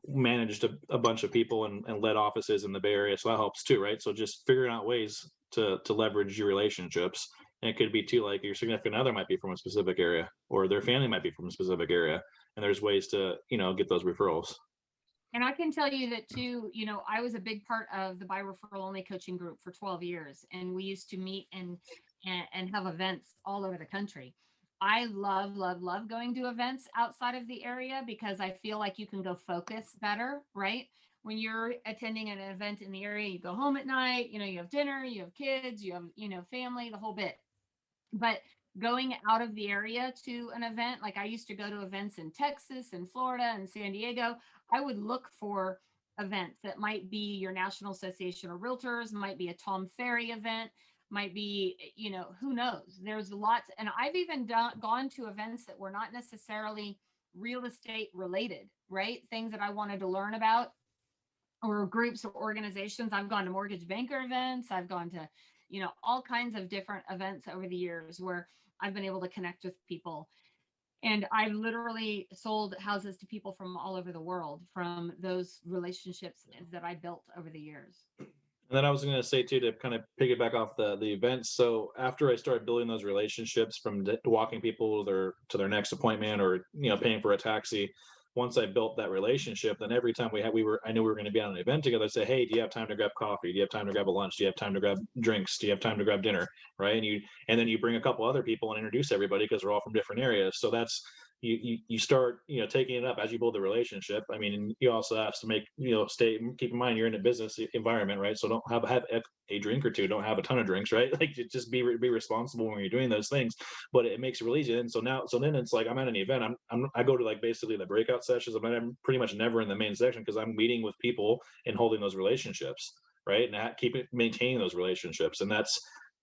managed a bunch of people and led offices in the Bay Area, so that helps too, right? So just figuring out ways to leverage your relationships, and it could be too, like your significant other might be from a specific area, or their family might be from a specific area, and there's ways to get those referrals. And I can tell you that too, I was a big part of the by referral only coaching group for 12 years. And we used to meet and have events all over the country. I love, love, love going to events outside of the area because I feel like you can go focus better, right? When you're attending an event in the area, you go home at night, you have dinner, you have kids, you have, family, the whole bit. But going out of the area to an event, like I used to go to events in Texas and Florida and San Diego, I would look for events that might be your National Association of Realtors, might be a Tom Ferry event, might be, who knows? There's lots. And I've even gone to events that were not necessarily real estate related, right? Things that I wanted to learn about, or groups or organizations. I've gone to mortgage banker events. I've gone to, all kinds of different events over the years where I've been able to connect with people. And I've literally sold houses to people from all over the world from those relationships that I built over the years. And then I was going to say too, to kind of piggyback off the events. So after I started building those relationships, from walking people to their next appointment, or paying for a taxi, once I built that relationship, then every time I knew we were going to be on an event together, I'd say, hey, do you have time to grab coffee? Do you have time to grab a lunch? Do you have time to grab drinks? Do you have time to grab dinner? Right. And then you bring a couple other people and introduce everybody, because they're all from different areas. So that's, you start taking it up as you build the relationship. I mean, you also have to make keep in mind you're in a business environment, right? So don't have a drink or two, don't have a ton of drinks, right? Like, just be responsible when you're doing those things. But it makes it really easy. And so then it's like, I'm at an event, I go to like basically the breakout sessions. I'm pretty much never in the main section, because I'm meeting with people and holding those relationships, right? And maintaining those relationships. And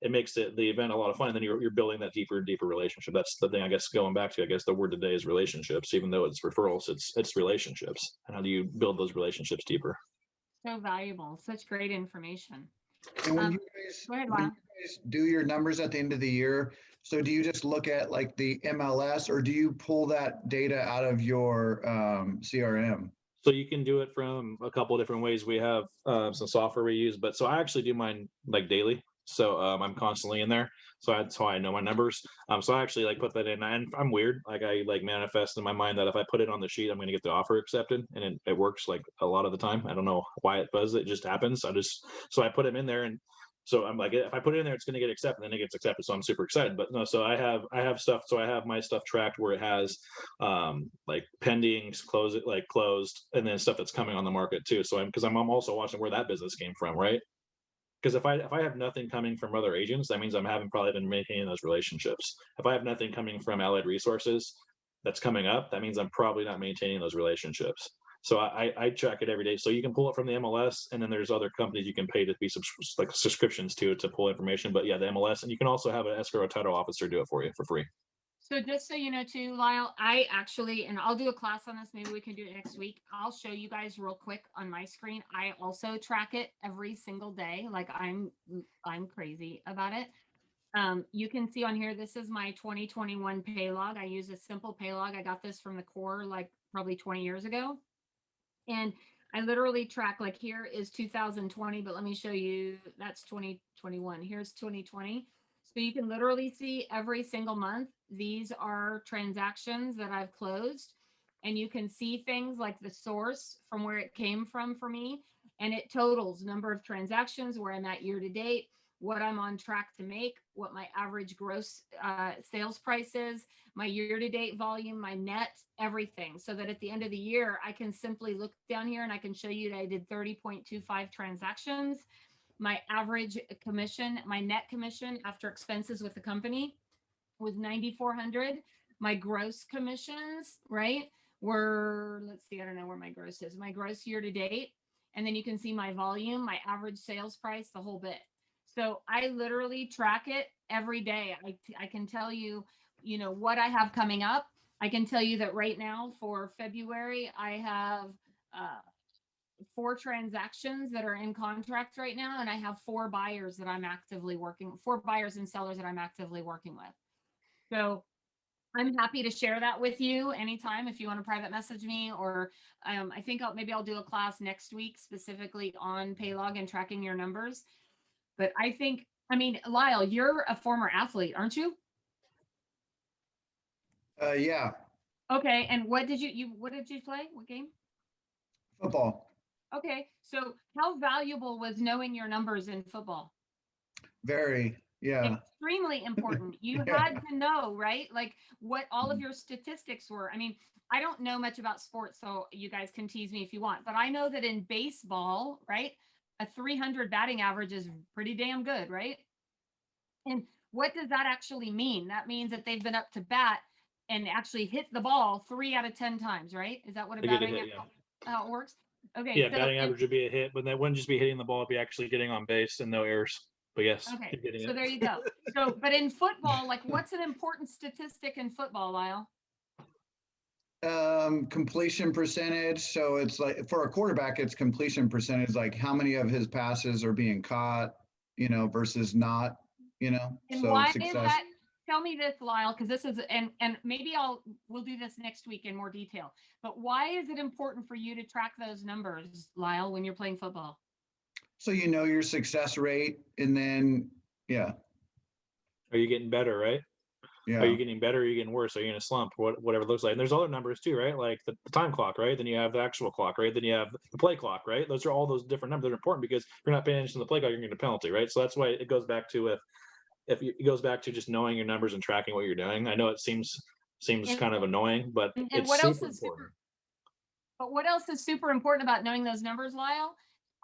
it makes the event a lot of fun. And then you're building that deeper and deeper relationship. That's the thing, I guess, going back to, I guess the word today is relationships. Even though it's referrals, it's relationships. And how do you build those relationships deeper? So valuable. Such great information. and when you Go ahead, when Lyle. you guys do your numbers at the end of the year, so do you just look at like the MLS, or do you pull that data out of your CRM? So you can do it from a couple of different ways. We have some software we use, but so I actually do mine like daily. So I'm constantly in there. So that's how I know my numbers. So I actually like put that in, and I'm weird. Like, I like manifest in my mind that if I put it on the sheet, I'm going to get the offer accepted, and it works like a lot of the time. I don't know why it does. It just happens. So I put them in there, and so I'm like, if I put it in there, it's going to get accepted, and then it gets accepted. So I'm super excited. But no, so I have stuff. So I have my stuff tracked where it has like pending, closed, and then stuff that's coming on the market too. So I'm also watching where that business came from, right? Because if I have nothing coming from other agents, that means I'm having probably been maintaining those relationships. If I have nothing coming from allied resources that's coming up, that means I'm probably not maintaining those relationships. So I track it every day. So you can pull it from the MLS, and then there's other companies you can pay to be like subscriptions to pull information. But yeah, the MLS, and you can also have an escrow title officer do it for you for free. So just so you know too, Lyle, I actually, and I'll do a class on this, maybe we can do it next week. I'll show you guys real quick on my screen. I also track it every single day. Like, I'm crazy about it. You can see on here, this is my 2021 Paylog. I use a simple Paylog. I got this from the core like probably 20 years ago. And I literally track, like, here is 2020, but let me show you, that's 2021. Here's 2020. So you can literally see every single month, these are transactions that I've closed. And you can see things like the source from where it came from for me. And it totals number of transactions, where I'm at year to date, what I'm on track to make, what my average gross sales price is, my year-to-date volume, my net, everything, so that at the end of the year, I can simply look down here and I can show you that I did 30.25 transactions. My average commission, my net commission after expenses with the company was 9,400. My gross commissions, right, were, let's see, I don't know where my gross is. My gross year to date. And then you can see my volume, my average sales price, the whole bit. So I literally track it every day. I can tell you, what I have coming up. I can tell you that right now for February, I have 4 transactions that are in contract right now, and I have 4 buyers that I'm actively working, 4 buyers and sellers that I'm actively working with. So I'm happy to share that with you anytime if you want to private message me, or I think maybe I'll do a class next week specifically on Paylog and tracking your numbers. But I think, I mean, Lyle, you're a former athlete, aren't you? Yeah, Okay, and what did you play? What game? football. Okay, so how valuable was knowing your numbers in football? Very. Yeah. Extremely important. You Yeah. had to know, right? Like what all of your statistics were. I mean, I don't know much about sports, so you guys can tease me if you want, but I know that in baseball, right, a 300 batting average is pretty damn good, right? And what does that actually mean? That means that they've been up to bat and actually hit the ball 3 out of 10 times, right? Is that what a They get a batting hit, yeah. how it works? Okay, Yeah, so batting average would be a hit, but that wouldn't just be hitting the ball, it'd be actually getting on base and no errors. But yes, okay, keep getting so it. there you go. So, but in football, like what's an important statistic in football, Lyle? Completion percentage. So it's like for a quarterback, it's completion percentage, like how many of his passes are being caught, versus not, And so why is success. that? Tell me this, Lyle, because this is, and maybe we'll do this next week in more detail. But why is it important for you to track those numbers, Lyle, when you're playing football? So your success rate, and then yeah, Are you getting better, right? Are yeah, you getting better? Or are you getting worse? Are you in a slump? Whatever it looks like. And there's other numbers too, right? Like the time clock, right? Then you have the actual clock, right? Then you have the play clock, right? Those are all those different numbers that are important because if you're not paying attention to the play clock, you're getting a penalty, right? So that's why it goes back to it goes back to just knowing your numbers and tracking what you're doing. I know it seems And, kind of annoying, but and it's what else super is important. but what else is super important about knowing those numbers, Lyle?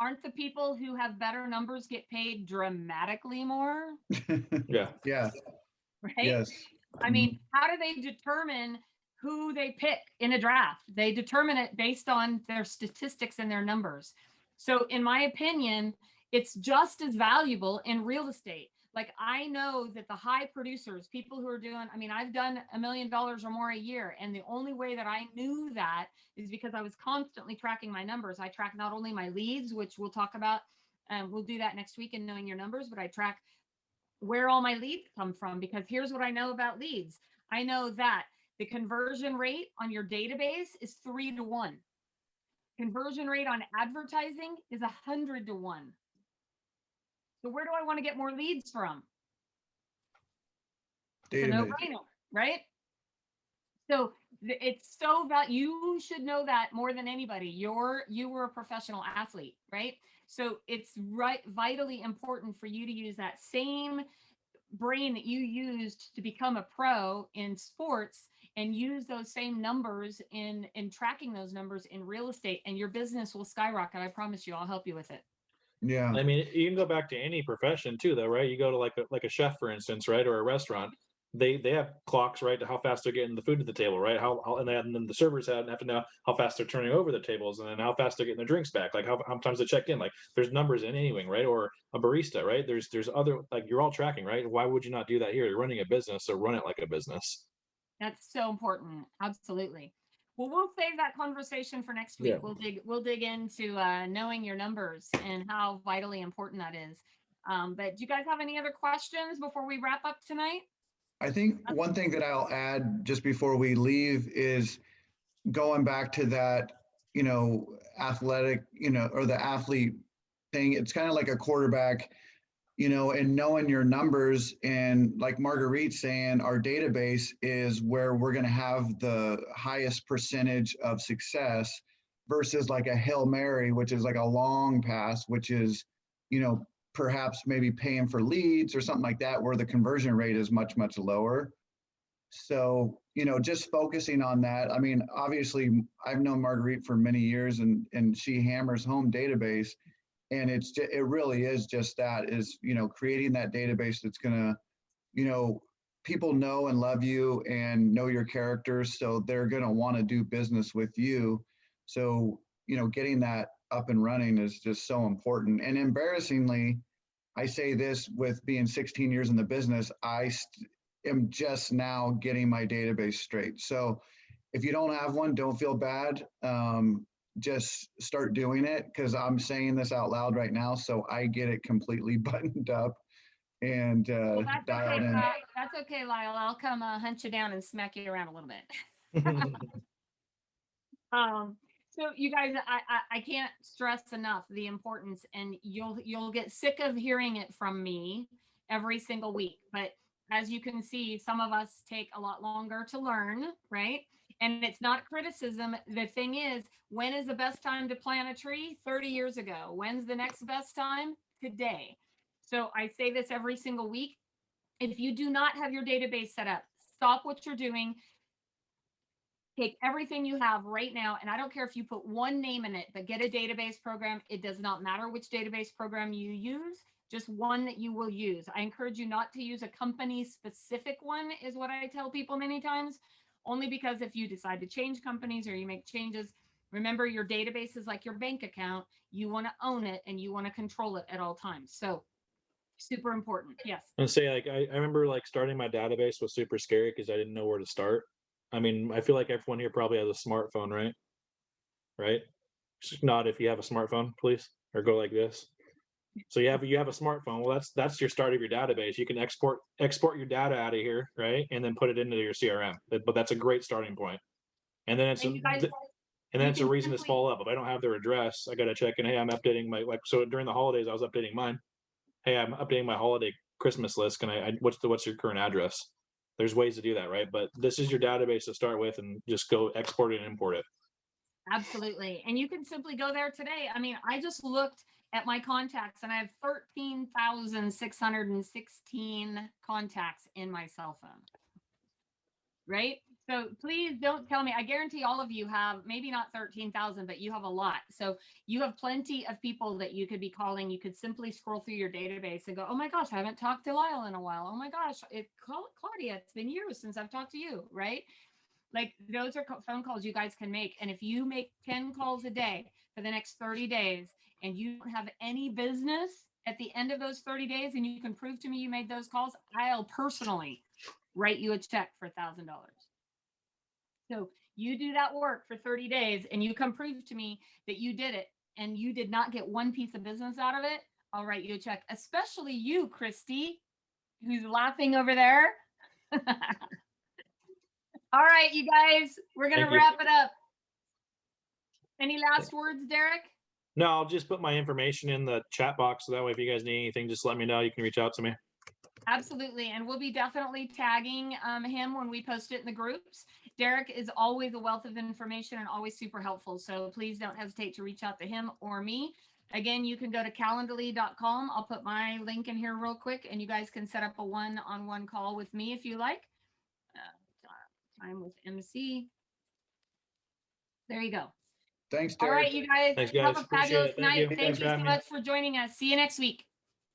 Aren't the people who have better numbers get paid dramatically more? Yeah. yeah, Right? yes. I mean, how do they determine who they pick in a draft? They determine it based on their statistics and their numbers. So, in my opinion, it's just as valuable in real estate. Like, I know that the high producers, people who are doing, I mean, I've done $1 million or more a year. And the only way that I knew that is because I was constantly tracking my numbers. I track not only my leads, which we'll talk about, and we'll do that next week in knowing your numbers, but I track where all my leads come from, because here's what I know about leads. I know that the conversion rate on your database is 3 to 1. Conversion rate on advertising is 100 to 1. So where do I want to get more leads from? It's a no-brainer, right? So it's so that you should know that more than anybody. You were a professional athlete, right? So it's vitally important for you to use that same brain that you used to become a pro in sports and use those same numbers in tracking those numbers in real estate, and your business will skyrocket. I promise you, I'll help you with it. Yeah. I mean, you can go back to any profession too, though, right? You go to like a chef, for instance, right, or a restaurant. They have clocks, right, to how fast they're getting the food to the table, right? How and then the servers have to know how fast they're turning over the tables, and then how fast they're getting their drinks back, like how times they check in. Like there's numbers in anything, right? Or a barista, right? There's other, like, you're all tracking, right? Why would you not do that here? You're running a business, so run it like a business. That's so important. Absolutely. Well, we'll save that conversation for next week. Yeah. We'll dig into knowing your numbers and how vitally important that is. But do you guys have any other questions before we wrap up tonight? I think one thing that I'll add just before we leave is going back to that, athletic, or the athlete thing. It's kind of like a quarterback, and knowing your numbers. And like Marguerite saying, our database is where we're going to have the highest percentage of success versus like a Hail Mary, which is like a long pass, which is, perhaps maybe paying for leads or something like that, where the conversion rate is much, much lower. So, just focusing on that. I mean, obviously I've known Marguerite for many years, and she hammers home database. And it really is just that, is, creating that database that's going to, people know and love you and know your characters. So they're going to want to do business with you. So, getting that up and running is just so important. And embarrassingly, I say this with being 16 years in the business, I am just now getting my database straight. So if you don't have one, don't feel bad. just start doing it, because I'm saying this out loud right now, so I get it completely buttoned up and Well, that's dialed okay, in. Kyle. That's okay, Lyle. I'll come hunt you down and smack you around a little bit. So you guys, I can't stress enough the importance, and you'll get sick of hearing it from me every single week. But as you can see, some of us take a lot longer to learn, right? And it's not criticism. The thing is, when is the best time to plant a tree? 30 years ago. When's the next best time? Today. So I say this every single week. If you do not have your database set up, stop what you're doing. Take everything you have right now, and I don't care if you put one name in it, but get a database program. It does not matter which database program you use, just one that you will use. I encourage you not to use a company specific one, is what I tell people many times, only because if you decide to change companies or you make changes, remember your database is like your bank account. You want to own it and you want to control it at all times. So super important. Yes. And say, like, I remember like starting my database was super scary because I didn't know where to start. I mean, I feel like everyone here probably has a smartphone, right? Right? Just nod if you have a smartphone, please, or go like this. So you have a smartphone. Well, that's your start of your database. You can export your data out of here, right, and then put it into your CRM. But that's a great starting point. And then it's And you guys, and then it's a can reason to simply- follow up. If I don't have their address, I got to check in. Hey, I'm updating my so during the holidays I was updating mine. Hey, I'm updating my holiday Christmas list. Can I what's your current address? There's ways to do that, right? But this is your database to start with, and just go export it and import it. Absolutely. And you can simply go there today. I mean, I just looked at my contacts and I have 13,616 contacts in my cell phone. Right? So please don't tell me. I guarantee all of you have maybe not 13,000, but you have a lot. So you have plenty of people that you could be calling. You could simply scroll through your database and go, oh my gosh, I haven't talked to Lyle in a while. Oh my gosh, Claudia, it's been years since I've talked to you, right? Like those are phone calls you guys can make. And if you make 10 calls a day for the next 30 days and you don't have any business at the end of those 30 days and you can prove to me you made those calls, I'll personally write you a check for $1,000. So you do that work for 30 days and you come prove to me that you did it and you did not get one piece of business out of it, I'll write you a check, especially you, Christy, who's laughing over there. All right, you guys, we're going to wrap it up. Any last words, Derek? No, I'll just put my information in the chat box. So that way, if you guys need anything, just let me know. You can reach out to me. Absolutely. And we'll be definitely tagging him when we post it in the groups. Derek is always a wealth of information and always super helpful. So please don't hesitate to reach out to him or me. Again, you can go to calendly.com. I'll put my link in here real quick and you guys can set up a one-on-one call with me if you like. Time with MC. There you go. Thanks, All Derek. right, you guys. Thanks, guys. Have a Appreciate fabulous it. Thank night. you. Thank Thanks you for so having me. much for joining us. See you next week.